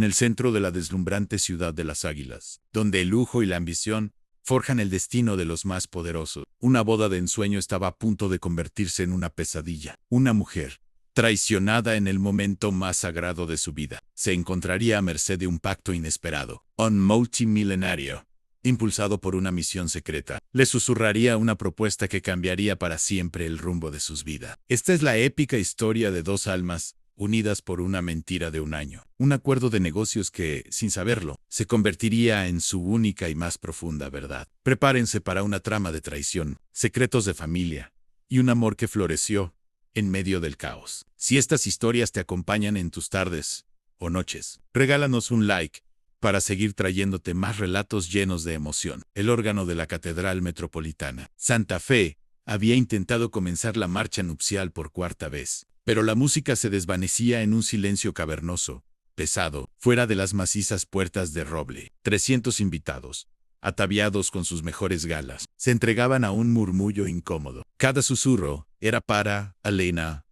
en el centro de la deslumbrante ciudad de las águilas, donde el lujo y la ambición forjan el destino de los más poderosos. Una boda de ensueño estaba a punto de convertirse en una pesadilla. Una mujer, traicionada en el momento más sagrado de su vida, se encontraría a merced de un pacto inesperado, un multimilenario, impulsado por una misión secreta. Le susurraría una propuesta que cambiaría para siempre el rumbo de sus vidas. Esta es la épica historia de dos almas unidas por una mentira de un año. Un acuerdo de negocios que, sin saberlo, se convertiría en su única y más profunda verdad. Prepárense para una trama de traición, secretos de familia y un amor que floreció en medio del caos. Si estas historias te acompañan en tus tardes o noches, regálanos un like para seguir trayéndote más relatos llenos de emoción. El órgano de la Catedral Metropolitana Santa Fe había intentado comenzar la marcha nupcial por cuarta vez, pero la música se desvanecía en un silencio cavernoso, pesado, fuera de las macizas puertas de roble. 300 invitados, ataviados con sus mejores galas, se entregaban a un murmullo incómodo. Cada susurro era para Elena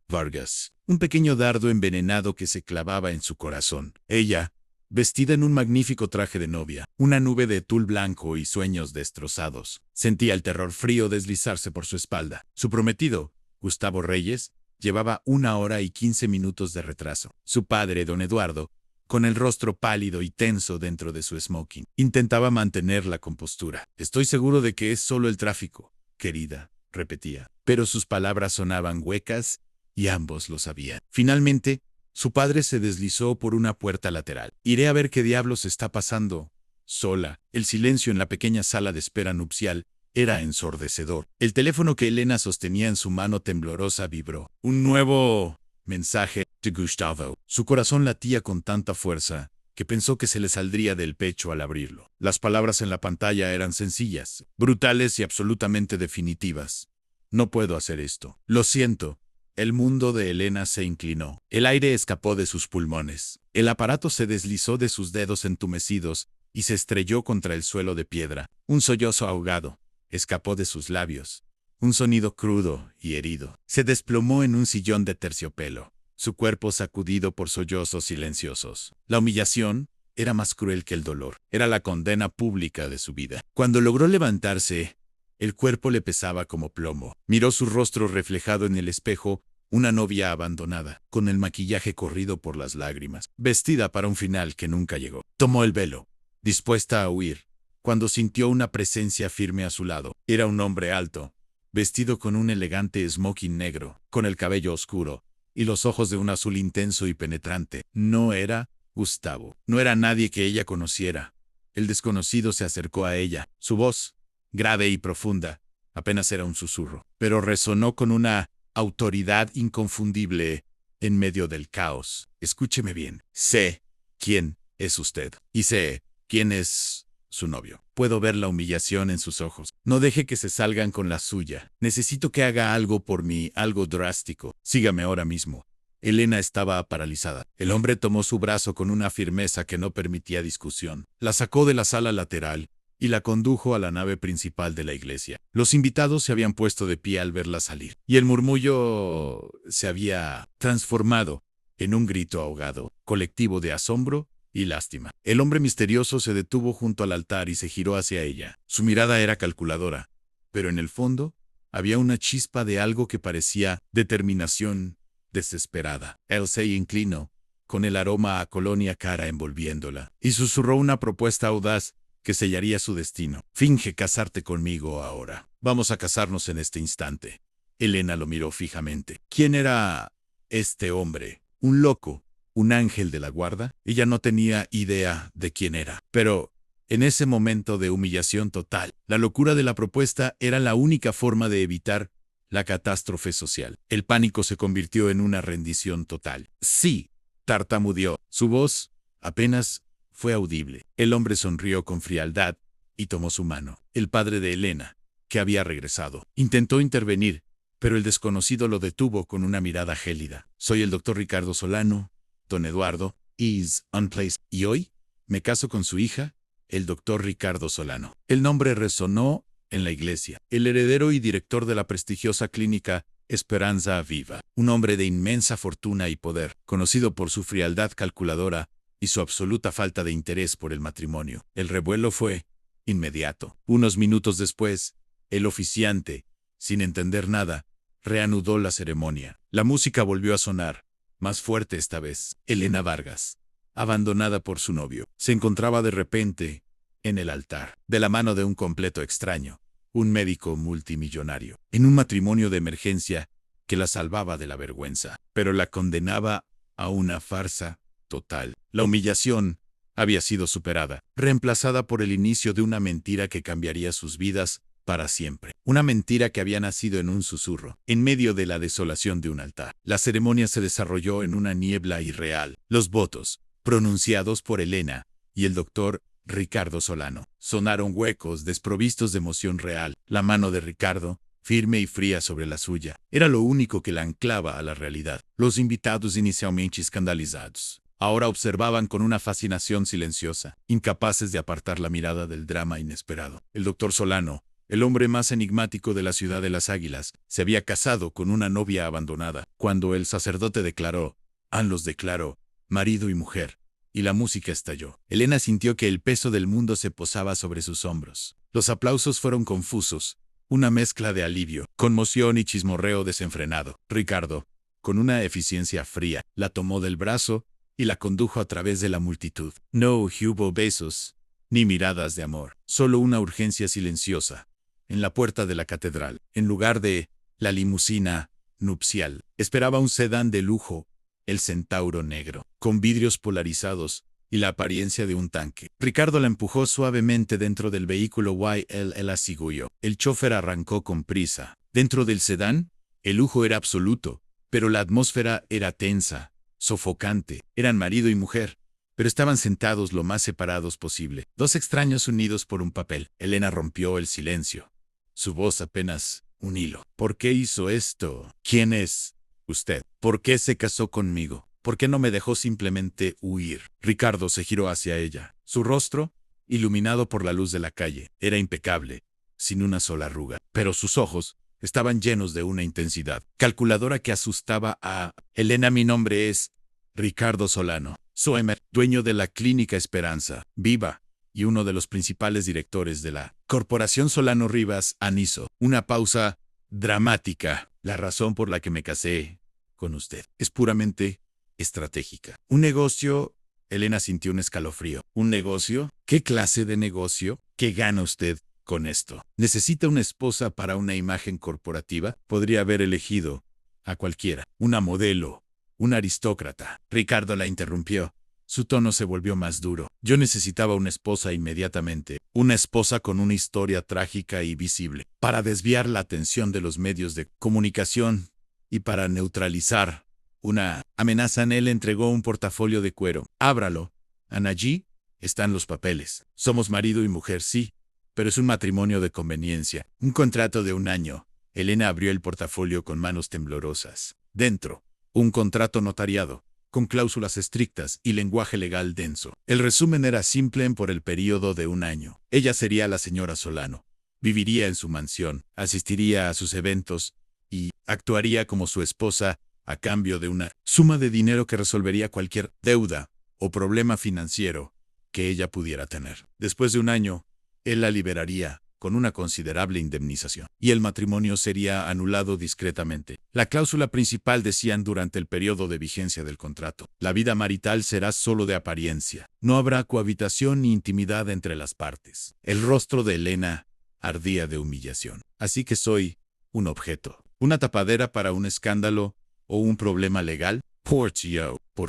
Vargas, un pequeño dardo envenenado que se clavaba en su corazón. Ella, vestida en un magnífico traje de novia, una nube de tul blanco y sueños destrozados, sentía el terror frío deslizarse por su espalda. Su prometido, Gustavo Reyes, llevaba 1 hora y 15 minutos de retraso. Su padre, don Eduardo, con el rostro pálido y tenso dentro de su smoking, intentaba mantener la compostura. Estoy seguro de que es solo el tráfico, querida, repetía. Pero sus palabras sonaban huecas y ambos lo sabían. Finalmente, su padre se deslizó por una puerta lateral. Iré a ver qué diablos está pasando. Sola, el silencio en la pequeña sala de espera nupcial era ensordecedor. El teléfono que Elena sostenía en su mano temblorosa vibró. Un nuevo mensaje de Gustavo. Su corazón latía con tanta fuerza que pensó que se le saldría del pecho al abrirlo. Las palabras en la pantalla eran sencillas, brutales y absolutamente definitivas. No puedo hacer esto. Lo siento. El mundo de Elena se inclinó. El aire escapó de sus pulmones. El aparato se deslizó de sus dedos entumecidos y se estrelló contra el suelo de piedra. Un sollozo ahogado escapó de sus labios. Un sonido crudo y herido. Se desplomó en un sillón de terciopelo, su cuerpo sacudido por sollozos silenciosos. La humillación era más cruel que el dolor. Era la condena pública de su vida. Cuando logró levantarse, el cuerpo le pesaba como plomo. Miró su rostro reflejado en el espejo, una novia abandonada, con el maquillaje corrido por las lágrimas, vestida para un final que nunca llegó. Tomó el velo, dispuesta a huir, cuando sintió una presencia firme a su lado. Era un hombre alto, vestido con un elegante smoking negro, con el cabello oscuro y los ojos de un azul intenso y penetrante. No era Gustavo. No era nadie que ella conociera. El desconocido se acercó a ella. Su voz, grave y profunda, apenas era un susurro, pero resonó con una autoridad inconfundible en medio del caos. Escúcheme bien. Sé quién es usted y sé quién es su novio. Puedo ver la humillación en sus ojos. No deje que se salgan con la suya. Necesito que haga algo por mí, algo drástico. Sígame ahora mismo. Elena estaba paralizada. El hombre tomó su brazo con una firmeza que no permitía discusión. La sacó de la sala lateral y la condujo a la nave principal de la iglesia. Los invitados se habían puesto de pie al verla salir, y el murmullo se había transformado en un grito ahogado, colectivo de asombro y lástima. El hombre misterioso se detuvo junto al altar y se giró hacia ella. Su mirada era calculadora, pero en el fondo había una chispa de algo que parecía determinación desesperada. Él se inclinó, con el aroma a colonia cara envolviéndola, y susurró una propuesta audaz que sellaría su destino. Finge casarte conmigo ahora. Vamos a casarnos en este instante. Elena lo miró fijamente. ¿Quién era este hombre? ¿Un loco? ¿Un ángel de la guarda? Ella no tenía idea de quién era. Pero en ese momento de humillación total, la locura de la propuesta era la única forma de evitar la catástrofe social. El pánico se convirtió en una rendición total. Sí, tartamudeó. Su voz apenas fue audible. El hombre sonrió con frialdad y tomó su mano. El padre de Elena, que había regresado, intentó intervenir, pero el desconocido lo detuvo con una mirada gélida. Soy el doctor Ricardo Solano, don Eduardo, is on place. Y hoy me caso con su hija, el doctor Ricardo Solano. El nombre resonó en la iglesia. El heredero y director de la prestigiosa clínica Esperanza Viva. Un hombre de inmensa fortuna y poder, conocido por su frialdad calculadora y su absoluta falta de interés por el matrimonio. El revuelo fue inmediato. Unos minutos después, el oficiante, sin entender nada, reanudó la ceremonia. La música volvió a sonar, más fuerte esta vez. Elena Vargas, abandonada por su novio, se encontraba de repente en el altar, de la mano de un completo extraño, un médico multimillonario, en un matrimonio de emergencia que la salvaba de la vergüenza, pero la condenaba a una farsa total. La humillación había sido superada, reemplazada por el inicio de una mentira que cambiaría sus vidas para siempre. Una mentira que había nacido en un susurro, en medio de la desolación de un altar. La ceremonia se desarrolló en una niebla irreal. Los votos, pronunciados por Elena y el doctor Ricardo Solano, sonaron huecos, desprovistos de emoción real. La mano de Ricardo, firme y fría sobre la suya, era lo único que la anclaba a la realidad. Los invitados, inicialmente escandalizados, ahora observaban con una fascinación silenciosa, incapaces de apartar la mirada del drama inesperado. El doctor Solano, el hombre más enigmático de la ciudad de las Águilas, se había casado con una novia abandonada. Cuando el sacerdote declaró, los declaró, marido y mujer, y la música estalló. Elena sintió que el peso del mundo se posaba sobre sus hombros. Los aplausos fueron confusos, una mezcla de alivio, conmoción y chismorreo desenfrenado. Ricardo, con una eficiencia fría, la tomó del brazo y la condujo a través de la multitud. No hubo besos, ni miradas de amor, solo una urgencia silenciosa. En la puerta de la catedral, en lugar de la limusina nupcial, esperaba un sedán de lujo, el Centauro negro, con vidrios polarizados y la apariencia de un tanque. Ricardo la empujó suavemente dentro del vehículo y él la siguió. El chofer arrancó con prisa. Dentro del sedán, el lujo era absoluto, pero la atmósfera era tensa, sofocante. Eran marido y mujer, pero estaban sentados lo más separados posible. Dos extraños unidos por un papel. Elena rompió el silencio. Su voz apenas un hilo. ¿Por qué hizo esto? ¿Quién es usted? ¿Por qué se casó conmigo? ¿Por qué no me dejó simplemente huir? Ricardo se giró hacia ella. Su rostro, iluminado por la luz de la calle, era impecable, sin una sola arruga. Pero sus ojos estaban llenos de una intensidad calculadora que asustaba a Elena. Mi nombre es Ricardo Solano. Soy dueño de la Clínica Esperanza Viva y uno de los principales directores de la Corporación Solano Rivas Aniso. Una pausa dramática. La razón por la que me casé con usted es puramente estratégica. ¿Un negocio? Elena sintió un escalofrío. ¿Un negocio? ¿Qué clase de negocio? ¿Qué gana usted con esto? ¿Necesita una esposa para una imagen corporativa? Podría haber elegido a cualquiera. Una modelo, un aristócrata. Ricardo la interrumpió. Su tono se volvió más duro. Yo necesitaba una esposa inmediatamente. Una esposa con una historia trágica y visible, para desviar la atención de los medios de comunicación y para neutralizar una amenaza. En él entregó un portafolio de cuero. Ábralo. Allí están los papeles. Somos marido y mujer, sí, pero es un matrimonio de conveniencia. Un contrato de 1 año. Elena abrió el portafolio con manos temblorosas. Dentro, un contrato notariado, con cláusulas estrictas y lenguaje legal denso. El resumen era simple: por el periodo de 1 año. Ella sería la señora Solano. Viviría en su mansión, asistiría a sus eventos y actuaría como su esposa a cambio de una suma de dinero que resolvería cualquier deuda o problema financiero que ella pudiera tener. Después de 1 año, él la liberaría con una considerable indemnización, y el matrimonio sería anulado discretamente. La cláusula principal decía durante el periodo de vigencia del contrato: la vida marital será solo de apariencia. No habrá cohabitación ni intimidad entre las partes. El rostro de Elena ardía de humillación. Así que soy un objeto, una tapadera para un escándalo o un problema legal. ¿Por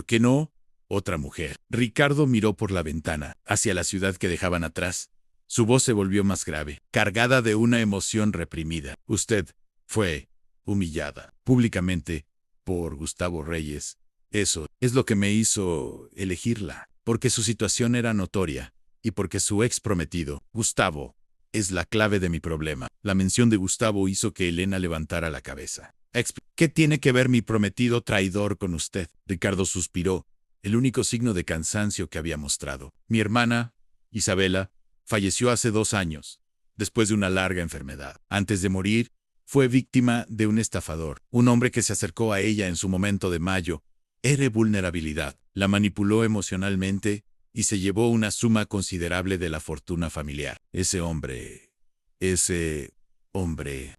qué no? Otra mujer. Ricardo miró por la ventana, hacia la ciudad que dejaban atrás. Su voz se volvió más grave, cargada de una emoción reprimida. Usted fue humillada públicamente por Gustavo Reyes. Eso es lo que me hizo elegirla, porque su situación era notoria y porque su ex prometido, Gustavo, es la clave de mi problema. La mención de Gustavo hizo que Elena levantara la cabeza. ¿Qué tiene que ver mi prometido traidor con usted? Ricardo suspiró, el único signo de cansancio que había mostrado. Mi hermana, Isabela, falleció hace 2 años, después de una larga enfermedad. Antes de morir, fue víctima de un estafador, un hombre que se acercó a ella en su momento de mayo era vulnerabilidad. La manipuló emocionalmente y se llevó una suma considerable de la fortuna familiar. Ese hombre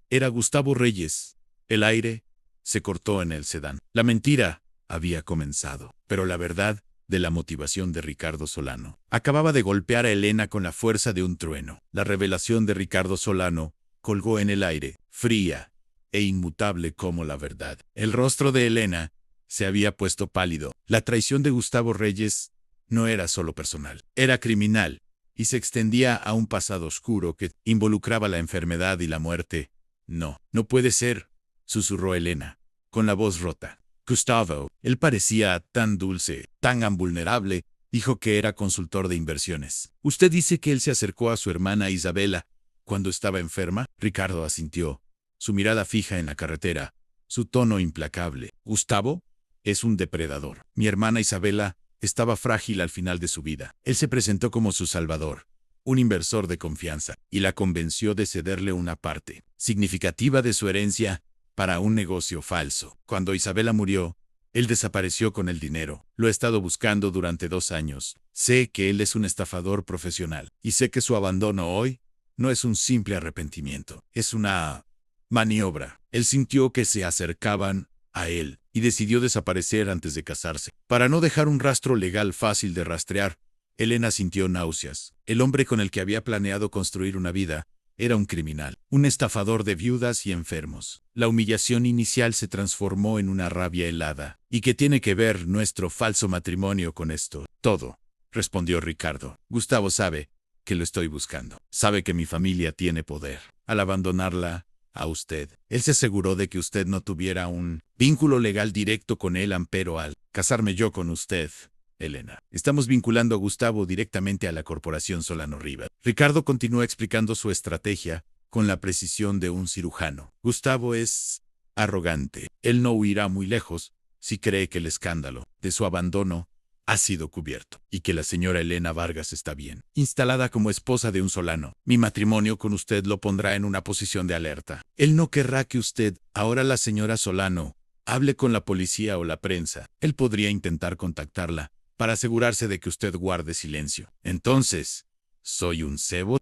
era Gustavo Reyes. El aire se cortó en el sedán. La mentira había comenzado, pero la verdad de la motivación de Ricardo Solano acababa de golpear a Elena con la fuerza de un trueno. La revelación de Ricardo Solano colgó en el aire, fría e inmutable como la verdad. El rostro de Elena se había puesto pálido. La traición de Gustavo Reyes no era solo personal, era criminal y se extendía a un pasado oscuro que involucraba la enfermedad y la muerte. No, no puede ser, susurró Elena, con la voz rota. Gustavo, él parecía tan dulce, tan invulnerable, dijo que era consultor de inversiones. ¿Usted dice que él se acercó a su hermana Isabela cuando estaba enferma? Ricardo asintió, su mirada fija en la carretera, su tono implacable. Gustavo es un depredador. Mi hermana Isabela estaba frágil al final de su vida. Él se presentó como su salvador, un inversor de confianza, y la convenció de cederle una parte significativa de su herencia para un negocio falso. Cuando Isabela murió, él desapareció con el dinero. Lo he estado buscando durante 2 años. Sé que él es un estafador profesional, y sé que su abandono hoy no es un simple arrepentimiento, es una maniobra. Él sintió que se acercaban a él y decidió desaparecer antes de casarse. Para no dejar un rastro legal fácil de rastrear, Elena sintió náuseas. El hombre con el que había planeado construir una vida era un criminal, un estafador de viudas y enfermos. La humillación inicial se transformó en una rabia helada. ¿Y qué tiene que ver nuestro falso matrimonio con esto? Todo, respondió Ricardo. Gustavo sabe que lo estoy buscando. Sabe que mi familia tiene poder. Al abandonarla a usted, él se aseguró de que usted no tuviera un vínculo legal directo con él, pero al casarme yo con usted, Elena, estamos vinculando a Gustavo directamente a la corporación Solano Rivas. Ricardo continuó explicando su estrategia con la precisión de un cirujano. Gustavo es arrogante. Él no huirá muy lejos si cree que el escándalo de su abandono ha sido cubierto y que la señora Elena Vargas está bien instalada como esposa de un Solano. Mi matrimonio con usted lo pondrá en una posición de alerta. Él no querrá que usted, ahora la señora Solano, hable con la policía o la prensa. Él podría intentar contactarla para asegurarse de que usted guarde silencio. Entonces, ¿soy un cebo?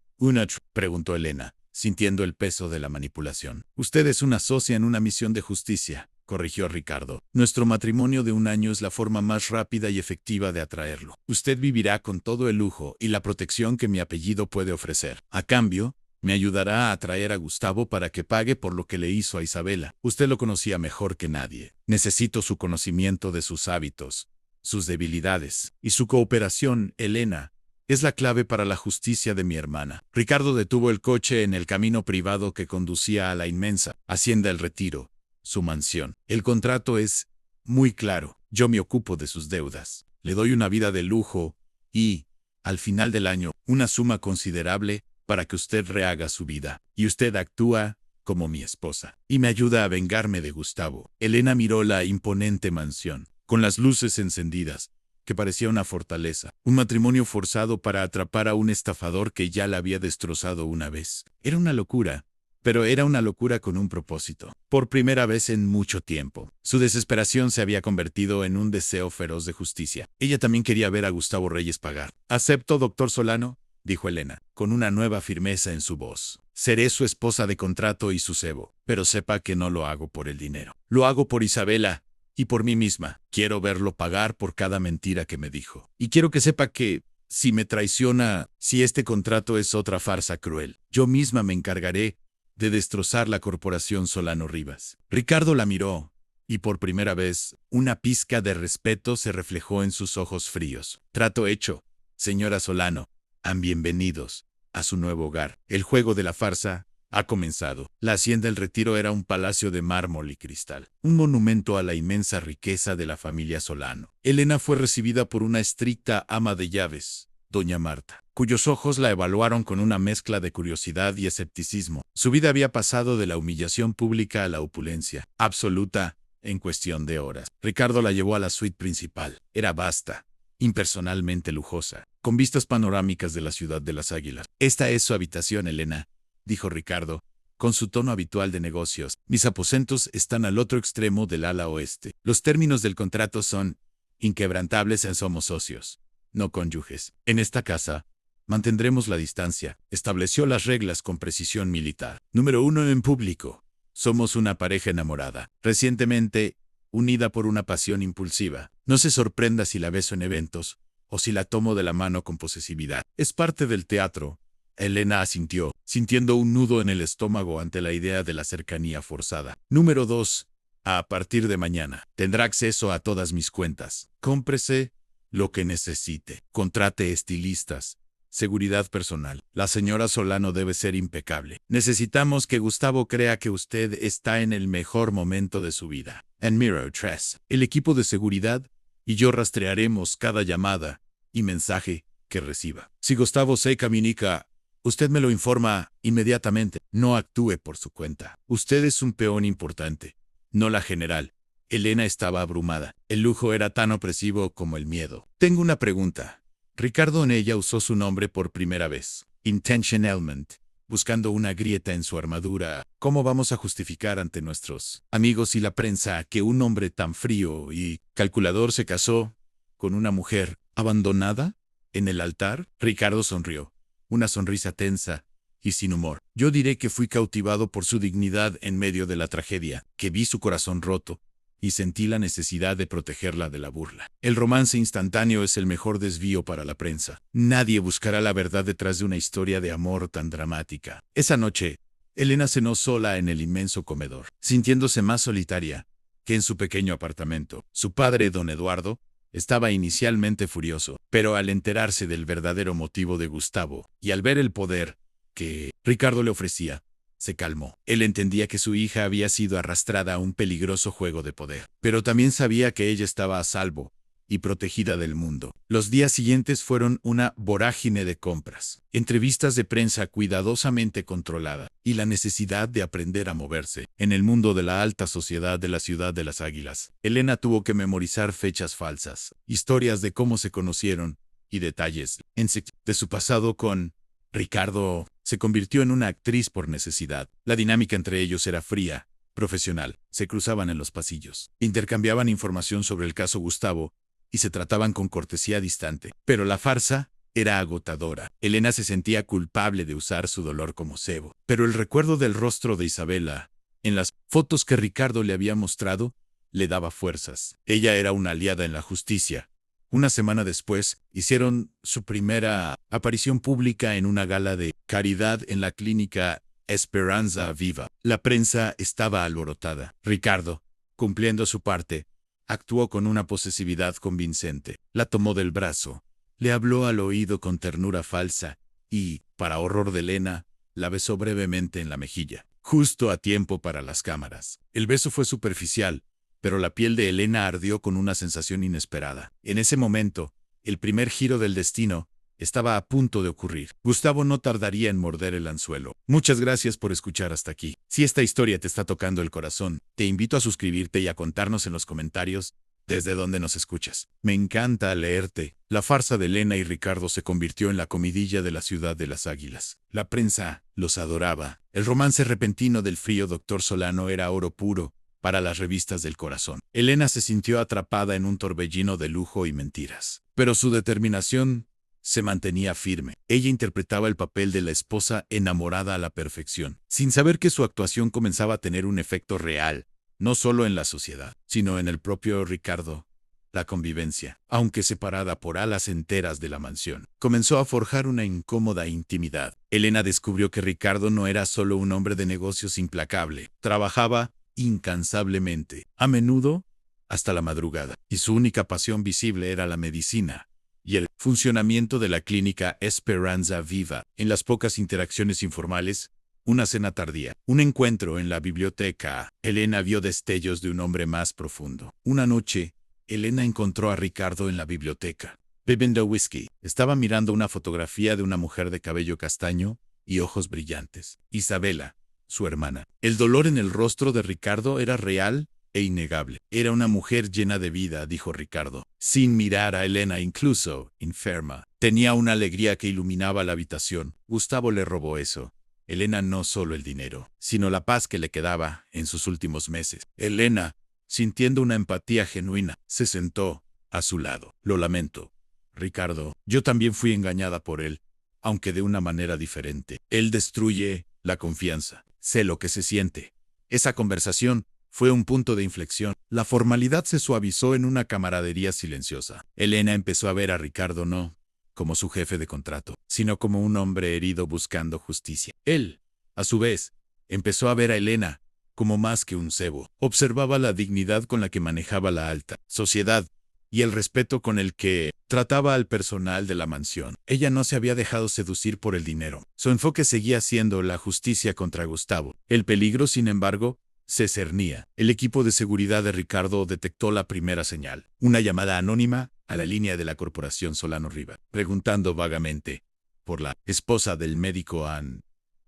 Preguntó Elena, sintiendo el peso de la manipulación. Usted es una socia en una misión de justicia, corrigió Ricardo. Nuestro matrimonio de 1 año es la forma más rápida y efectiva de atraerlo. Usted vivirá con todo el lujo y la protección que mi apellido puede ofrecer. A cambio, me ayudará a atraer a Gustavo para que pague por lo que le hizo a Isabela. Usted lo conocía mejor que nadie. Necesito su conocimiento de sus hábitos, sus debilidades y su cooperación, Elena. Es la clave para la justicia de mi hermana. Ricardo detuvo el coche en el camino privado que conducía a la inmensa Hacienda El Retiro, su mansión. El contrato es muy claro. Yo me ocupo de sus deudas. Le doy una vida de lujo y, al final del año, una suma considerable para que usted rehaga su vida. Y usted actúa como mi esposa y me ayuda a vengarme de Gustavo. Elena miró la imponente mansión, con las luces encendidas, que parecía una fortaleza. Un matrimonio forzado para atrapar a un estafador que ya la había destrozado una vez. Era una locura, pero era una locura con un propósito. Por primera vez en mucho tiempo, su desesperación se había convertido en un deseo feroz de justicia. Ella también quería ver a Gustavo Reyes pagar. «Acepto, doctor Solano», dijo Elena, con una nueva firmeza en su voz. «Seré su esposa de contrato y su cebo, pero sepa que no lo hago por el dinero. Lo hago por Isabela y por mí misma. Quiero verlo pagar por cada mentira que me dijo. Y quiero que sepa que, si me traiciona, si este contrato es otra farsa cruel, yo misma me encargaré de destrozar la corporación Solano Rivas». Ricardo la miró, y por primera vez, una pizca de respeto se reflejó en sus ojos fríos. «Trato hecho, señora Solano. Bienvenidos a su nuevo hogar. El juego de la farsa ha comenzado». La Hacienda El Retiro era un palacio de mármol y cristal, un monumento a la inmensa riqueza de la familia Solano. Elena fue recibida por una estricta ama de llaves, doña Marta, cuyos ojos la evaluaron con una mezcla de curiosidad y escepticismo. Su vida había pasado de la humillación pública a la opulencia absoluta en cuestión de horas. Ricardo la llevó a la suite principal. Era vasta, impersonalmente lujosa, con vistas panorámicas de la ciudad de las Águilas. «Esta es su habitación, Elena», dijo Ricardo, con su tono habitual de negocios. Mis aposentos están al otro extremo del ala oeste. Los términos del contrato son inquebrantables en somos socios, no cónyuges. En esta casa, mantendremos la distancia. Estableció las reglas con precisión militar. Número 1 en público. Somos una pareja enamorada, recientemente unida por una pasión impulsiva. No se sorprenda si la beso en eventos o si la tomo de la mano con posesividad. Es parte del teatro. Elena asintió, sintiendo un nudo en el estómago ante la idea de la cercanía forzada. Número 2. A partir de mañana, tendrá acceso a todas mis cuentas. Cómprese lo que necesite. Contrate estilistas. Seguridad personal. La señora Solano debe ser impecable. Necesitamos que Gustavo crea que usted está en el mejor momento de su vida. En Mirror 3, el equipo de seguridad y yo rastrearemos cada llamada y mensaje que reciba. Si Gustavo se comunica, usted me lo informa inmediatamente. No actúe por su cuenta. Usted es un peón importante, no la general. Elena estaba abrumada. El lujo era tan opresivo como el miedo. Tengo una pregunta. Ricardo en ella usó su nombre por primera vez, intentionalmente, buscando una grieta en su armadura. ¿Cómo vamos a justificar ante nuestros amigos y la prensa que un hombre tan frío y calculador se casó con una mujer abandonada en el altar? Ricardo sonrió, una sonrisa tensa y sin humor. Yo diré que fui cautivado por su dignidad en medio de la tragedia, que vi su corazón roto y sentí la necesidad de protegerla de la burla. El romance instantáneo es el mejor desvío para la prensa. Nadie buscará la verdad detrás de una historia de amor tan dramática. Esa noche, Elena cenó sola en el inmenso comedor, sintiéndose más solitaria que en su pequeño apartamento. Su padre, don Eduardo, estaba inicialmente furioso, pero al enterarse del verdadero motivo de Gustavo y al ver el poder que Ricardo le ofrecía, se calmó. Él entendía que su hija había sido arrastrada a un peligroso juego de poder, pero también sabía que ella estaba a salvo y protegida del mundo. Los días siguientes fueron una vorágine de compras, entrevistas de prensa cuidadosamente controlada y la necesidad de aprender a moverse en el mundo de la alta sociedad de la ciudad de las Águilas. Elena tuvo que memorizar fechas falsas, historias de cómo se conocieron y detalles de su pasado con Ricardo. Se convirtió en una actriz por necesidad. La dinámica entre ellos era fría, profesional. Se cruzaban en los pasillos, intercambiaban información sobre el caso Gustavo y se trataban con cortesía distante. Pero la farsa era agotadora. Elena se sentía culpable de usar su dolor como cebo. Pero el recuerdo del rostro de Isabela, en las fotos que Ricardo le había mostrado, le daba fuerzas. Ella era una aliada en la justicia. Una semana después, hicieron su primera aparición pública en una gala de caridad en la clínica Esperanza Viva. La prensa estaba alborotada. Ricardo, cumpliendo su parte, actuó con una posesividad convincente. La tomó del brazo, le habló al oído con ternura falsa y, para horror de Elena, la besó brevemente en la mejilla, justo a tiempo para las cámaras. El beso fue superficial, pero la piel de Elena ardió con una sensación inesperada. En ese momento, el primer giro del destino estaba a punto de ocurrir. Gustavo no tardaría en morder el anzuelo. Muchas gracias por escuchar hasta aquí. Si esta historia te está tocando el corazón, te invito a suscribirte y a contarnos en los comentarios desde dónde nos escuchas. Me encanta leerte. La farsa de Elena y Ricardo se convirtió en la comidilla de la ciudad de las Águilas. La prensa los adoraba. El romance repentino del frío Dr. Solano era oro puro para las revistas del corazón. Elena se sintió atrapada en un torbellino de lujo y mentiras, pero su determinación se mantenía firme. Ella interpretaba el papel de la esposa enamorada a la perfección, sin saber que su actuación comenzaba a tener un efecto real, no solo en la sociedad, sino en el propio Ricardo. La convivencia, aunque separada por alas enteras de la mansión, comenzó a forjar una incómoda intimidad. Elena descubrió que Ricardo no era solo un hombre de negocios implacable, trabajaba incansablemente, a menudo hasta la madrugada, y su única pasión visible era la medicina y el funcionamiento de la clínica Esperanza Viva. En las pocas interacciones informales, una cena tardía, un encuentro en la biblioteca, Elena vio destellos de un hombre más profundo. Una noche, Elena encontró a Ricardo en la biblioteca, bebiendo whisky. Estaba mirando una fotografía de una mujer de cabello castaño y ojos brillantes. Isabela, su hermana. El dolor en el rostro de Ricardo era real e innegable. Era una mujer llena de vida, dijo Ricardo, sin mirar a Elena, incluso enferma. Tenía una alegría que iluminaba la habitación. Gustavo le robó eso, Elena no solo el dinero, sino la paz que le quedaba en sus últimos meses. Elena, sintiendo una empatía genuina, se sentó a su lado. Lo lamento, Ricardo. Yo también fui engañada por él, aunque de una manera diferente. Él destruye la confianza. Sé lo que se siente. Esa conversación fue un punto de inflexión. La formalidad se suavizó en una camaradería silenciosa. Elena empezó a ver a Ricardo no como su jefe de contrato, sino como un hombre herido buscando justicia. Él, a su vez, empezó a ver a Elena como más que un cebo. Observaba la dignidad con la que manejaba la alta sociedad y el respeto con el que trataba al personal de la mansión. Ella no se había dejado seducir por el dinero. Su enfoque seguía siendo la justicia contra Gustavo. El peligro, sin embargo, se cernía. El equipo de seguridad de Ricardo detectó la primera señal. Una llamada anónima a la línea de la corporación Solano Riva, preguntando vagamente por la esposa del médico Ann.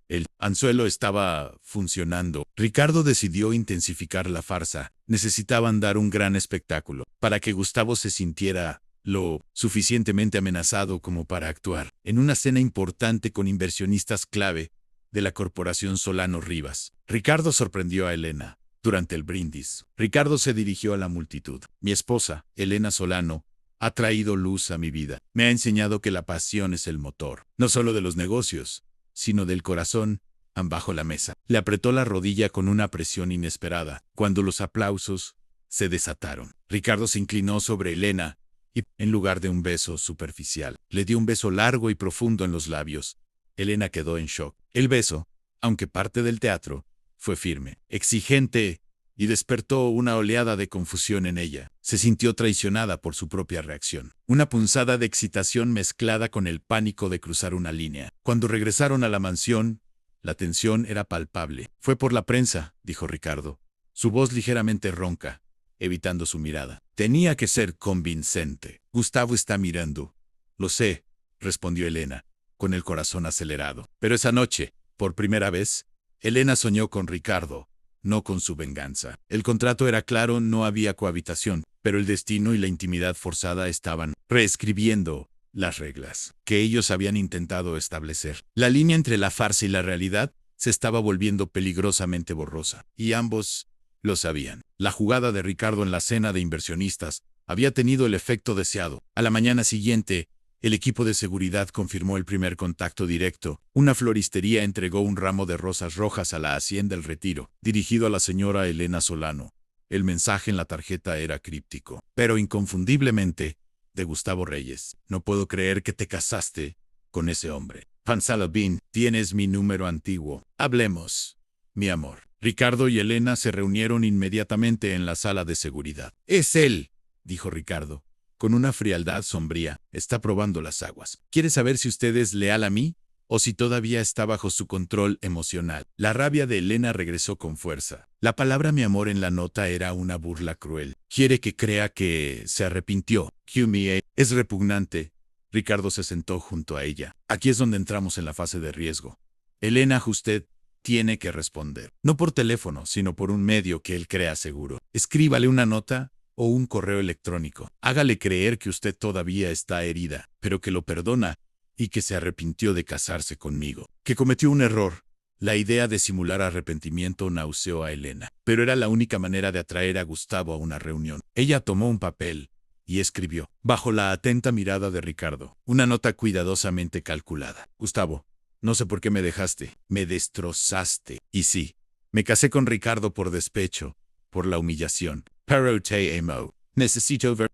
El anzuelo estaba funcionando. Ricardo decidió intensificar la farsa. Necesitaban dar un gran espectáculo para que Gustavo se sintiera lo suficientemente amenazado como para actuar. En una cena importante con inversionistas clave de la corporación Solano Rivas, Ricardo sorprendió a Elena. Durante el brindis, Ricardo se dirigió a la multitud. Mi esposa, Elena Solano, ha traído luz a mi vida. Me ha enseñado que la pasión es el motor, no solo de los negocios, sino del corazón. Bajo la mesa. Le apretó la rodilla con una presión inesperada, cuando los aplausos se desataron. Ricardo se inclinó sobre Elena y, en lugar de un beso superficial, le dio un beso largo y profundo en los labios. Elena quedó en shock. El beso, aunque parte del teatro, fue firme, exigente, y despertó una oleada de confusión en ella. Se sintió traicionada por su propia reacción. Una punzada de excitación mezclada con el pánico de cruzar una línea. Cuando regresaron a la mansión, la tensión era palpable. Fue por la prensa, dijo Ricardo, su voz ligeramente ronca, evitando su mirada. Tenía que ser convincente. Gustavo está mirando. Lo sé, respondió Elena, con el corazón acelerado. Pero esa noche, por primera vez, Elena soñó con Ricardo, no con su venganza. El contrato era claro, no había cohabitación, pero el destino y la intimidad forzada estaban reescribiendo las reglas que ellos habían intentado establecer. La línea entre la farsa y la realidad se estaba volviendo peligrosamente borrosa, y ambos lo sabían. La jugada de Ricardo en la cena de inversionistas había tenido el efecto deseado. A la mañana siguiente, el equipo de seguridad confirmó el primer contacto directo. Una floristería entregó un ramo de rosas rojas a la Hacienda El Retiro, dirigido a la señora Elena Solano. El mensaje en la tarjeta era críptico, pero inconfundiblemente de Gustavo Reyes. No puedo creer que te casaste con ese hombre. Pansalabín, tienes mi número antiguo. Hablemos, mi amor. Ricardo y Elena se reunieron inmediatamente en la sala de seguridad. Es él, dijo Ricardo, con una frialdad sombría. Está probando las aguas. ¿Quiere saber si usted es leal a mí o si todavía está bajo su control emocional? La rabia de Elena regresó con fuerza. La palabra mi amor en la nota era una burla cruel. Quiere que crea que se arrepintió. QMA es repugnante. Ricardo se sentó junto a ella. Aquí es donde entramos en la fase de riesgo. Elena, usted tiene que responder. No por teléfono, sino por un medio que él crea seguro. Escríbale una nota o un correo electrónico. Hágale creer que usted todavía está herida, pero que lo perdona y que se arrepintió de casarse conmigo. Que cometió un error. La idea de simular arrepentimiento nauseó a Elena, pero era la única manera de atraer a Gustavo a una reunión. Ella tomó un papel y escribió, bajo la atenta mirada de Ricardo, una nota cuidadosamente calculada. Gustavo, no sé por qué me dejaste. Me destrozaste. Y sí, me casé con Ricardo por despecho, por la humillación. Pero te amo. Necesito ver.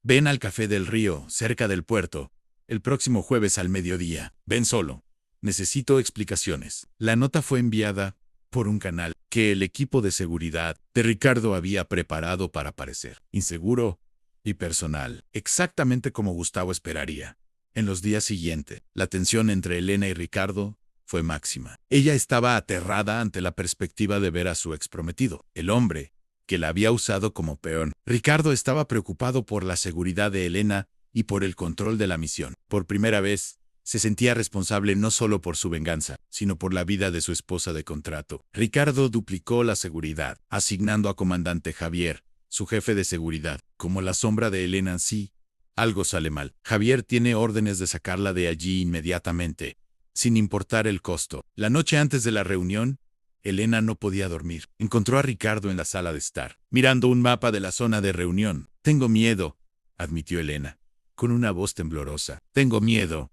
Ven al Café del Río, cerca del puerto, el próximo jueves al mediodía. Ven solo. Necesito explicaciones. La nota fue enviada por un canal que el equipo de seguridad de Ricardo había preparado para parecer inseguro y personal, exactamente como Gustavo esperaría. En los días siguientes, la tensión entre Elena y Ricardo fue máxima. Ella estaba aterrada ante la perspectiva de ver a su exprometido, el hombre que la había usado como peón. Ricardo estaba preocupado por la seguridad de Elena y por el control de la misión. Por primera vez, se sentía responsable no solo por su venganza, sino por la vida de su esposa de contrato. Ricardo duplicó la seguridad, asignando a comandante Javier, su jefe de seguridad, como la sombra de Elena en sí. Algo sale mal. Javier tiene órdenes de sacarla de allí inmediatamente. sin importar el costo. La noche antes de la reunión, Elena no podía dormir. Encontró a Ricardo en la sala de estar, mirando un mapa de la zona de reunión. Tengo miedo, admitió Elena, con una voz temblorosa. Tengo miedo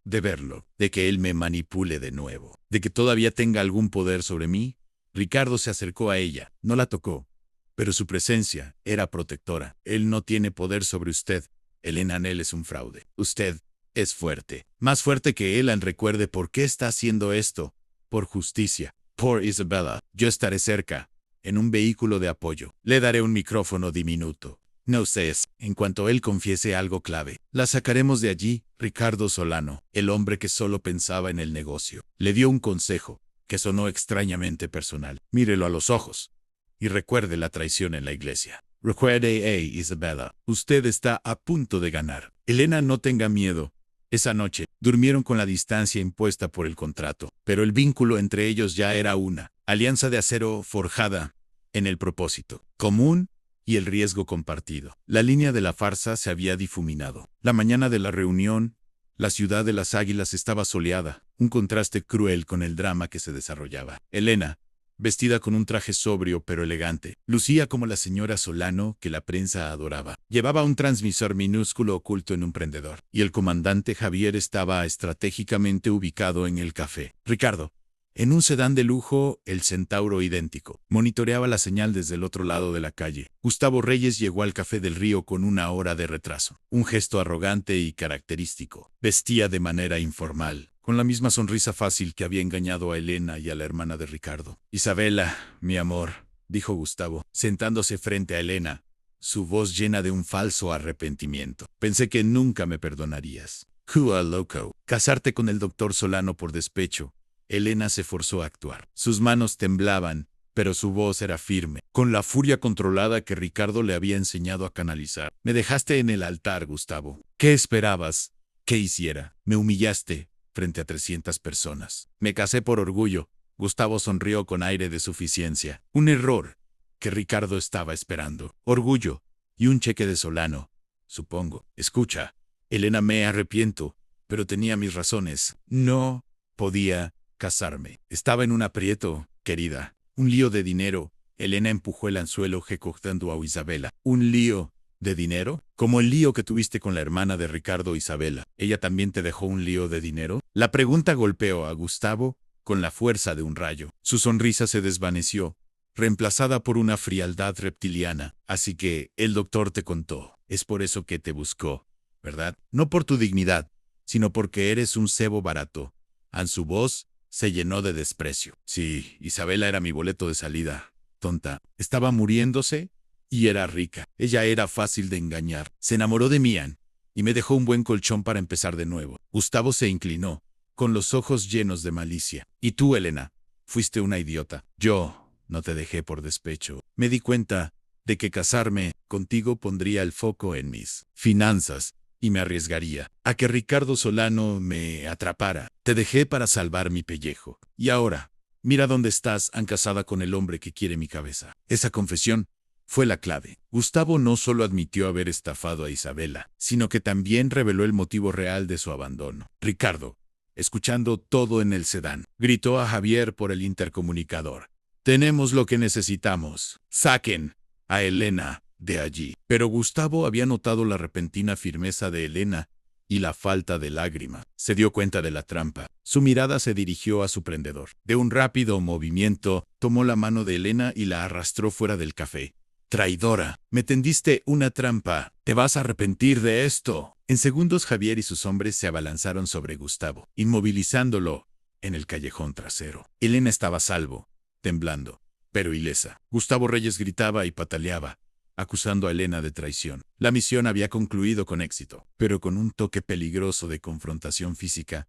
de verlo, de que él me manipule de nuevo, de que todavía tenga algún poder sobre mí. Ricardo se acercó a ella, no la tocó, pero su presencia era protectora. Él no tiene poder sobre usted. Elena Nell es un fraude. Usted es fuerte, más fuerte que él. Recuerde por qué está haciendo esto. Por justicia. Por Isabella. Yo estaré cerca, en un vehículo de apoyo. Le daré un micrófono diminuto. No sé, en cuanto él confiese algo clave, la sacaremos de allí. Ricardo Solano, el hombre que solo pensaba en el negocio, le dio un consejo que sonó extrañamente personal. Mírelo a los ojos y recuerde la traición en la iglesia. Recuerde, Isabella, usted está a punto de ganar. Elena, no tenga miedo. Esa noche, durmieron con la distancia impuesta por el contrato, pero el vínculo entre ellos ya era una alianza de acero forjada en el propósito común y el riesgo compartido. La línea de la farsa se había difuminado. La mañana de la reunión, la ciudad de las Águilas estaba soleada, un contraste cruel con el drama que se desarrollaba. Elena, vestida con un traje sobrio pero elegante, lucía como la señora Solano que la prensa adoraba. Llevaba un transmisor minúsculo oculto en un prendedor, y el comandante Javier estaba estratégicamente ubicado en el café. Ricardo, en un sedán de lujo, el Centauro idéntico, monitoreaba la señal desde el otro lado de la calle. Gustavo Reyes llegó al Café del Río con una hora de retraso. Un gesto arrogante y característico. Vestía de manera informal, con la misma sonrisa fácil que había engañado a Elena y a la hermana de Ricardo. Isabela, mi amor, dijo Gustavo, sentándose frente a Elena, su voz llena de un falso arrepentimiento. Pensé que nunca me perdonarías. Cua loco. Casarte con el doctor Solano por despecho. Elena se forzó a actuar. Sus manos temblaban, pero su voz era firme, con la furia controlada que Ricardo le había enseñado a canalizar. Me dejaste en el altar, Gustavo. ¿Qué esperabas que hiciera? Me humillaste frente a 300 personas. Me casé por orgullo. Gustavo sonrió con aire de suficiencia. Un error que Ricardo estaba esperando. Orgullo y un cheque de Solano, supongo. Escucha, Elena, me arrepiento, pero tenía mis razones. No podía casarme. Estaba en un aprieto, querida. Un lío de dinero. Elena empujó el anzuelo ejecutando a Isabela. ¿Un lío de dinero? Como el lío que tuviste con la hermana de Ricardo, Isabela. ¿Ella también te dejó un lío de dinero? La pregunta golpeó a Gustavo con la fuerza de un rayo. Su sonrisa se desvaneció, reemplazada por una frialdad reptiliana. Así que el doctor te contó. Es por eso que te buscó, ¿verdad? No por tu dignidad, sino porque eres un cebo barato. En su voz se llenó de desprecio. Sí, Isabela era mi boleto de salida. Tonta. Estaba muriéndose y era rica. Ella era fácil de engañar. Se enamoró de Mian y me dejó un buen colchón para empezar de nuevo. Gustavo se inclinó, con los ojos llenos de malicia. Y tú, Elena, fuiste una idiota. Yo no te dejé por despecho. Me di cuenta de que casarme contigo pondría el foco en mis finanzas y me arriesgaría a que Ricardo Solano me atrapara. Te dejé para salvar mi pellejo. Y ahora, mira dónde estás, casada con el hombre que quiere mi cabeza. Esa confesión fue la clave. Gustavo no solo admitió haber estafado a Isabela, sino que también reveló el motivo real de su abandono. Ricardo, escuchando todo en el sedán, gritó a Javier por el intercomunicador. Tenemos lo que necesitamos. Saquen a Elena de allí. Pero Gustavo había notado la repentina firmeza de Elena y la falta de lágrima. Se dio cuenta de la trampa. Su mirada se dirigió a su prendedor. De un rápido movimiento, tomó la mano de Elena y la arrastró fuera del café. Traidora, me tendiste una trampa. Te vas a arrepentir de esto. En segundos Javier y sus hombres se abalanzaron sobre Gustavo, inmovilizándolo en el callejón trasero. Elena estaba a salvo, temblando, pero ilesa. Gustavo Reyes gritaba y pataleaba, acusando a Elena de traición. La misión había concluido con éxito, pero con un toque peligroso de confrontación física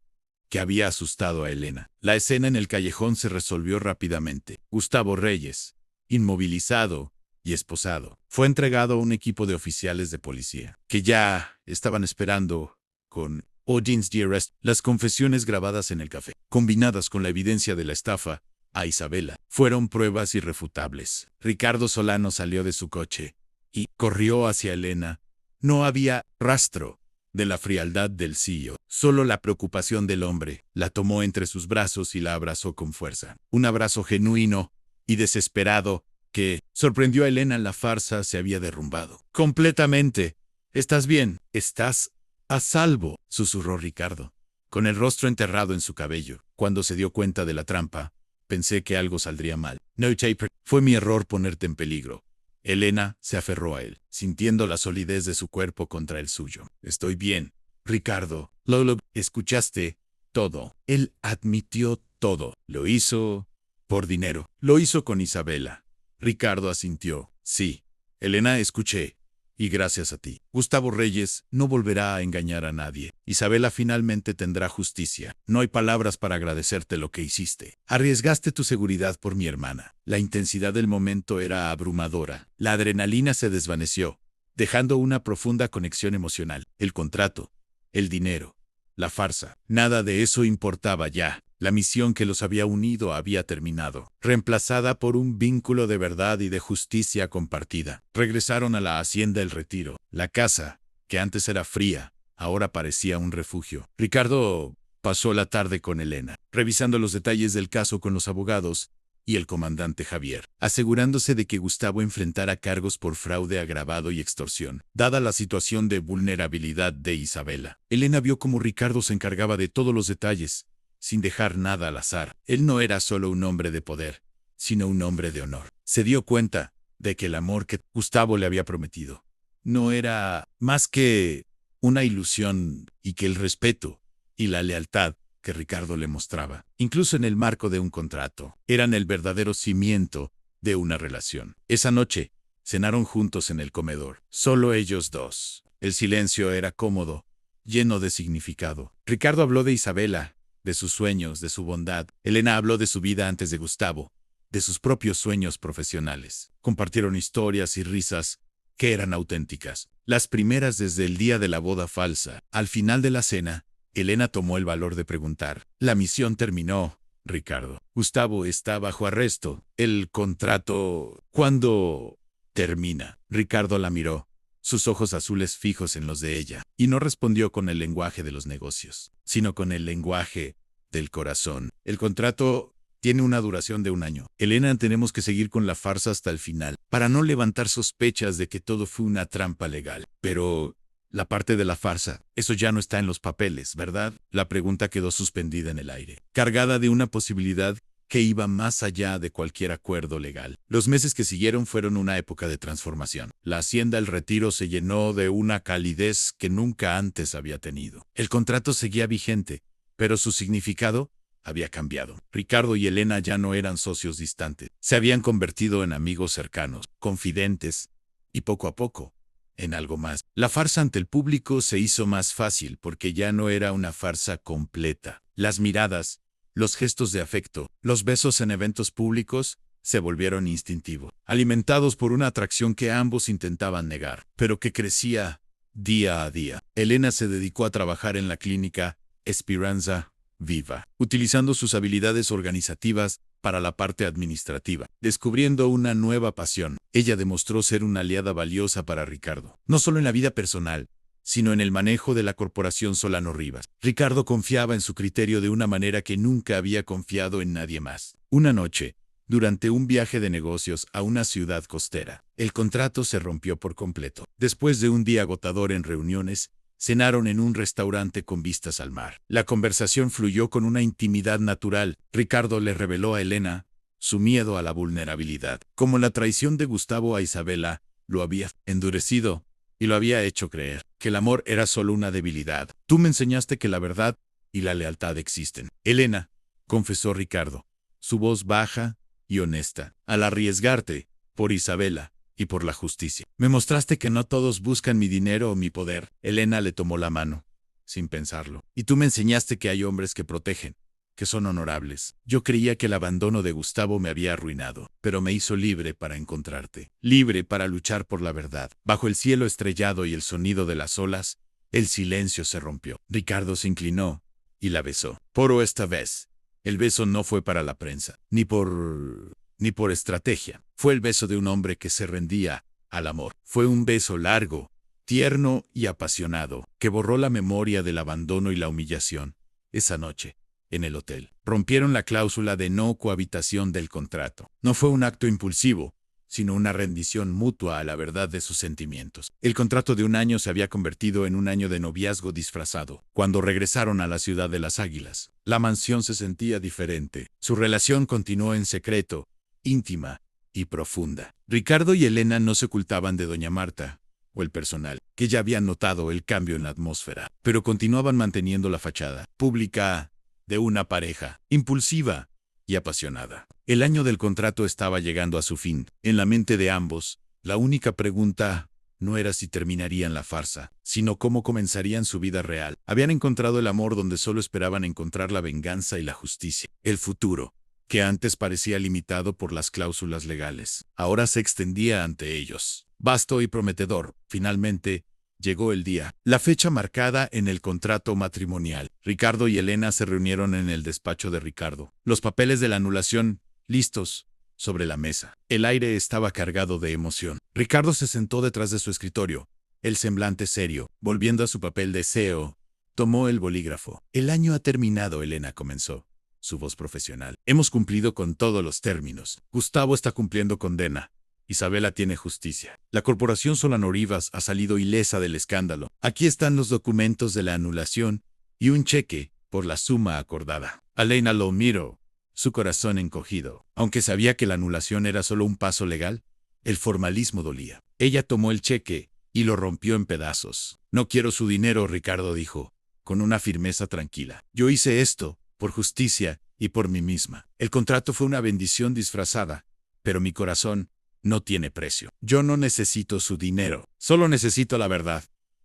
que había asustado a Elena. La escena en el callejón se resolvió rápidamente. Gustavo Reyes, inmovilizado y esposado, fue entregado a un equipo de oficiales de policía, que ya estaban esperando con orders de arresto. Las confesiones grabadas en el café, combinadas con la evidencia de la estafa a Isabela, fueron pruebas irrefutables. Ricardo Solano salió de su coche y corrió hacia Elena. No había rastro de la frialdad del CEO. Solo la preocupación del hombre la tomó entre sus brazos y la abrazó con fuerza. Un abrazo genuino y desesperado que sorprendió a Elena. La farsa se había derrumbado completamente. «¿Estás bien? ¿Estás a salvo?», susurró Ricardo, con el rostro enterrado en su cabello. Cuando se dio cuenta de la trampa, pensé que algo saldría mal. «No, Chaper, fue mi error ponerte en peligro». Elena se aferró a él, sintiendo la solidez de su cuerpo contra el suyo. «Estoy bien, Ricardo. Lolo, escuchaste todo». Él admitió todo. Lo hizo por dinero. Lo hizo con Isabela. Ricardo asintió. «Sí, Elena, escuché. Y gracias a ti. Gustavo Reyes no volverá a engañar a nadie. Isabela finalmente tendrá justicia. No hay palabras para agradecerte lo que hiciste. Arriesgaste tu seguridad por mi hermana». La intensidad del momento era abrumadora. La adrenalina se desvaneció, dejando una profunda conexión emocional. El contrato, el dinero, la farsa. Nada de eso importaba ya. La misión que los había unido había terminado, reemplazada por un vínculo de verdad y de justicia compartida. Regresaron a la hacienda El Retiro. La casa, que antes era fría, ahora parecía un refugio. Ricardo pasó la tarde con Elena, revisando los detalles del caso con los abogados y el comandante Javier, asegurándose de que Gustavo enfrentara cargos por fraude agravado y extorsión. Dada la situación de vulnerabilidad de Isabela, Elena vio cómo Ricardo se encargaba de todos los detalles, sin dejar nada al azar. Él no era solo un hombre de poder, sino un hombre de honor. Se dio cuenta de que el amor que Gustavo le había prometido no era más que una ilusión y que el respeto y la lealtad que Ricardo le mostraba, incluso en el marco de un contrato, eran el verdadero cimiento de una relación. Esa noche, cenaron juntos en el comedor, solo ellos dos. El silencio era cómodo, lleno de significado. Ricardo habló de Isabela, de sus sueños, de su bondad. Elena habló de su vida antes de Gustavo, de sus propios sueños profesionales. Compartieron historias y risas que eran auténticas, las primeras desde el día de la boda falsa. Al final de la cena, Elena tomó el valor de preguntar: «La misión terminó, Ricardo. Gustavo está bajo arresto. ¿El contrato cuándo termina?» Ricardo la miró, sus ojos azules fijos en los de ella, y no respondió con el lenguaje de los negocios, sino con el lenguaje del corazón. «El contrato tiene una duración de 1 año. Elena, tenemos que seguir con la farsa hasta el final, para no levantar sospechas de que todo fue una trampa legal. Pero la parte de la farsa, eso ya no está en los papeles, ¿verdad?». La pregunta quedó suspendida en el aire, cargada de una posibilidad que iba más allá de cualquier acuerdo legal. Los meses que siguieron fueron una época de transformación. La hacienda El Retiro se llenó de una calidez que nunca antes había tenido. El contrato seguía vigente, pero su significado había cambiado. Ricardo y Elena ya no eran socios distantes. Se habían convertido en amigos cercanos, confidentes, y poco a poco, en algo más. La farsa ante el público se hizo más fácil porque ya no era una farsa completa. Las miradas, los gestos de afecto, los besos en eventos públicos se volvieron instintivos, alimentados por una atracción que ambos intentaban negar, pero que crecía día a día. Elena se dedicó a trabajar en la clínica Esperanza Viva, utilizando sus habilidades organizativas para la parte administrativa, descubriendo una nueva pasión. Ella demostró ser una aliada valiosa para Ricardo, no solo en la vida personal, sino en el manejo de la corporación Solano Rivas. Ricardo confiaba en su criterio de una manera que nunca había confiado en nadie más. Una noche, durante un viaje de negocios a una ciudad costera, el contrato se rompió por completo. Después de un día agotador en reuniones, cenaron en un restaurante con vistas al mar. La conversación fluyó con una intimidad natural. Ricardo le reveló a Elena su miedo a la vulnerabilidad, como la traición de Gustavo a Isabela lo había endurecido y lo había hecho creer que el amor era solo una debilidad. «Tú me enseñaste que la verdad y la lealtad existen, Elena», confesó Ricardo, su voz baja y honesta. «Al arriesgarte por Isabela y por la justicia, me mostraste que no todos buscan mi dinero o mi poder». Elena le tomó la mano, sin pensarlo. «Y tú me enseñaste que hay hombres que protegen, que son honorables. Yo creía que el abandono de Gustavo me había arruinado, pero me hizo libre para encontrarte, libre para luchar por la verdad». Bajo el cielo estrellado y el sonido de las olas, el silencio se rompió. Ricardo se inclinó y la besó. Pero esta vez, el beso no fue para la prensa, ni por estrategia. Fue el beso de un hombre que se rendía al amor. Fue un beso largo, tierno y apasionado, que borró la memoria del abandono y la humillación. Esa noche, en el hotel, rompieron la cláusula de no cohabitación del contrato. No fue un acto impulsivo, sino una rendición mutua a la verdad de sus sentimientos. El contrato de un año se había convertido en un año de noviazgo disfrazado. Cuando regresaron a la ciudad de las Águilas, la mansión se sentía diferente. Su relación continuó en secreto, íntima y profunda. Ricardo y Elena no se ocultaban de doña Marta o el personal, que ya habían notado el cambio en la atmósfera, pero continuaban manteniendo la fachada pública de una pareja impulsiva y apasionada. El año del contrato estaba llegando a su fin. En la mente de ambos, la única pregunta no era si terminarían la farsa, sino cómo comenzarían su vida real. Habían encontrado el amor donde solo esperaban encontrar la venganza y la justicia. El futuro, que antes parecía limitado por las cláusulas legales, ahora se extendía ante ellos. Vasto y prometedor. Finalmente, llegó el día, la fecha marcada en el contrato matrimonial. Ricardo y Elena se reunieron en el despacho de Ricardo. Los papeles de la anulación, listos, sobre la mesa. El aire estaba cargado de emoción. Ricardo se sentó detrás de su escritorio, el semblante serio. Volviendo a su papel de CEO, tomó el bolígrafo. El año ha terminado, Elena comenzó, su voz profesional. Hemos cumplido con todos los términos. Gustavo está cumpliendo condena. Isabela tiene justicia. La corporación Solano Rivas ha salido ilesa del escándalo. Aquí están los documentos de la anulación y un cheque por la suma acordada. Elena lo miró, su corazón encogido. Aunque sabía que la anulación era solo un paso legal, el formalismo dolía. Ella tomó el cheque y lo rompió en pedazos. No quiero su dinero, Ricardo dijo, con una firmeza tranquila. Yo hice esto por justicia y por mí misma. El contrato fue una bendición disfrazada, pero mi corazón no tiene precio. Yo no necesito su dinero, solo necesito la verdad.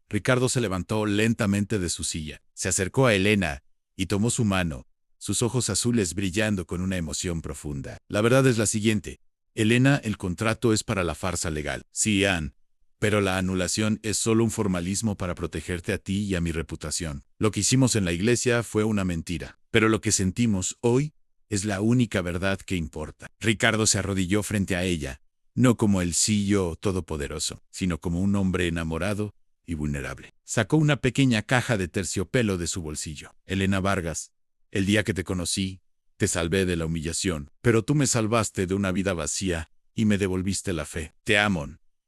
Ricardo se levantó lentamente de su silla, se acercó a Elena y tomó su mano, sus ojos azules brillando con una emoción profunda. La verdad es la siguiente. Elena, el contrato es para la farsa legal. Sí, Ann, pero la anulación es solo un formalismo para protegerte a ti y a mi reputación. Lo que hicimos en la iglesia fue una mentira, pero lo que sentimos hoy es la única verdad que importa. Ricardo se arrodilló frente a ella, no como el CEO todopoderoso, sino como un hombre enamorado y vulnerable. Sacó una pequeña caja de terciopelo de su bolsillo. Elena Vargas, el día que te conocí, te salvé de la humillación, pero tú me salvaste de una vida vacía y me devolviste la fe. Te amo,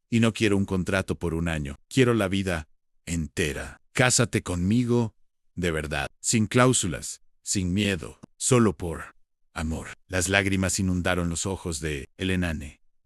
y no quiero un contrato por un año. Quiero la vida entera. Cásate conmigo, de verdad, sin cláusulas, sin miedo, solo por amor. Las lágrimas inundaron los ojos de Elena.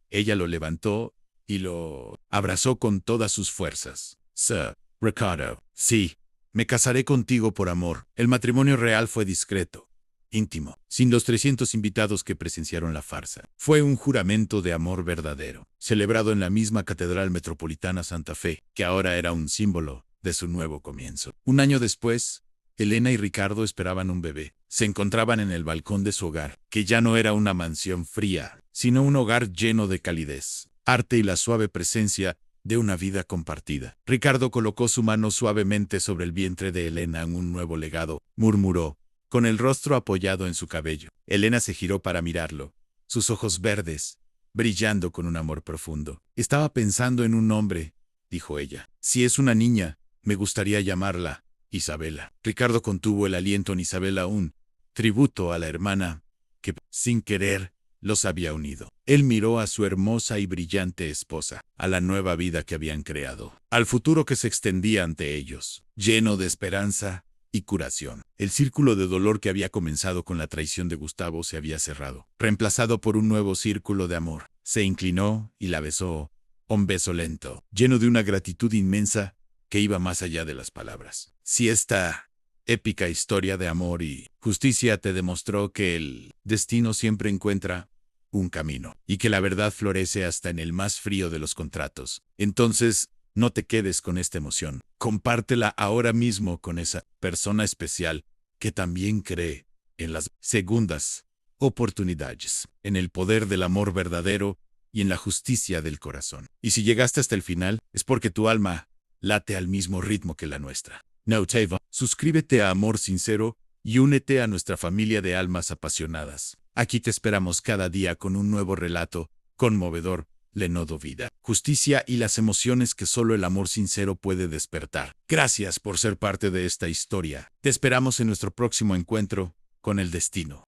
Ella lo levantó y lo abrazó con todas sus fuerzas. Sir Ricardo, sí, me casaré contigo por amor. El matrimonio real fue discreto, íntimo, sin los 300 invitados que presenciaron la farsa. Fue un juramento de amor verdadero, celebrado en la misma Catedral Metropolitana Santa Fe, que ahora era un símbolo de su nuevo comienzo. Un año después, Elena y Ricardo esperaban un bebé. Se encontraban en el balcón de su hogar, que ya no era una mansión fría, sino un hogar lleno de calidez, arte y la suave presencia de una vida compartida. Ricardo colocó su mano suavemente sobre el vientre de Elena en un nuevo legado, murmuró, con el rostro apoyado en su cabello. Elena se giró para mirarlo, sus ojos verdes, brillando con un amor profundo. Estaba pensando en un nombre, dijo ella. Si es una niña, me gustaría llamarla Isabela. Ricardo contuvo el aliento en Isabela, un tributo a la hermana que, sin querer, los había unido. Él miró a su hermosa y brillante esposa, a la nueva vida que habían creado, al futuro que se extendía ante ellos, lleno de esperanza y curación. El círculo de dolor que había comenzado con la traición de Gustavo se había cerrado, reemplazado por un nuevo círculo de amor. Se inclinó y la besó, un beso lento, lleno de una gratitud inmensa que iba más allá de las palabras. Si esta épica historia de amor y justicia te demostró que el destino siempre encuentra un camino y que la verdad florece hasta en el más frío de los contratos, entonces no te quedes con esta emoción. Compártela ahora mismo con esa persona especial que también cree en las segundas oportunidades, en el poder del amor verdadero y en la justicia del corazón. Y si llegaste hasta el final, es porque tu alma late al mismo ritmo que la nuestra. Noteva, suscríbete a Amor Sincero y únete a nuestra familia de almas apasionadas. Aquí te esperamos cada día con un nuevo relato conmovedor Lenodo vida, justicia y las emociones que solo el amor sincero puede despertar. Gracias por ser parte de esta historia. Te esperamos en nuestro próximo encuentro con el destino.